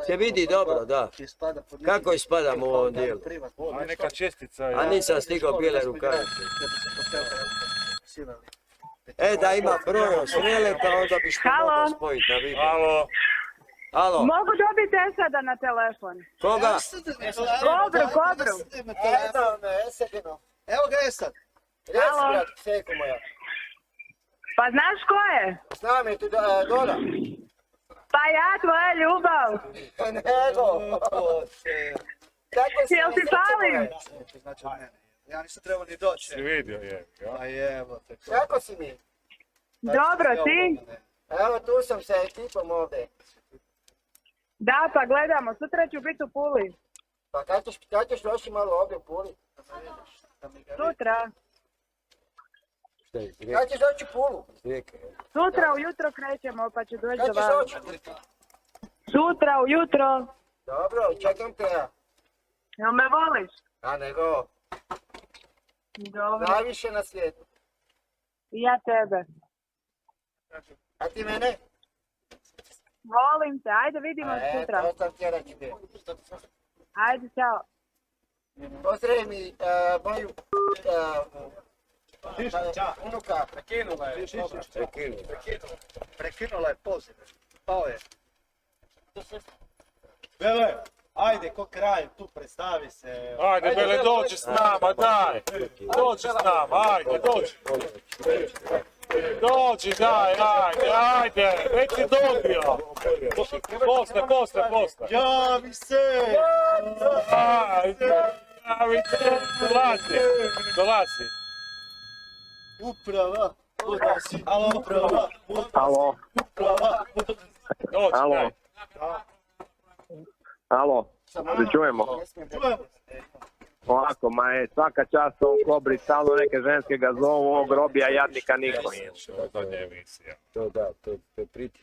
Se vidi dobro, da. Kako ispadam u ovom dijelu? A neka čestica je. A nisam stigao bijele rukavice. Da ima broj osvrele, pa onda biš mogao spojiti na video. Halo. Halo, Mogu dobiti Esada na telefon? koga? Kobru. Evo ga Esad. Halo. Seko moja. Pa znaš ko je? Znam je tu Dora. Pa ja, tvoja ljubav. Nego. Jel ti palim? Znači od mene. Ja nisam trebao ni doći. Si vidio je. A jevo te. Kako si mi? Dobro, ti? Evo tu sam sa ekipom ovdje. Da, pa gledamo. Sutra ću biti u Puli. Pa kad ćeš doći malo ovdje u Puli? Sutra. Kad ćeš doći u Pulu? Sutra ujutro krećemo, pa ću doći Kad do ćeš vas. doći? Sutra ujutro. Dobro, čekam te ja. Jel me voliš? A nego, Dobro. najviše na svijetu. I ja tebe. A ti mene? Volim te. Ajde, vidimo se sutra. To sam htjela ti. Ajde, čao. Pozdravi mi moju unuka. Prekinula je poziv. Pao je. Bele, ajde, ko kralj, tu predstavi se. Ajde, Bele, dođi s nama, daj. Dođi s nama, ajde, dođi. Dođi, daj, ajde. Već si dobio. Posle. Javi se! Ajde, javi se. Dolazi. Uprava, dolazi. Alo, uprava. Alo, Uprava. Dođi, alo, daj. alo, se čujemo. Ovako, svaka čast ovom Kobri, stalno neke ženske ga zovu, ovog robija jadnika niko nije. To je emisija. To da, to je pritisak.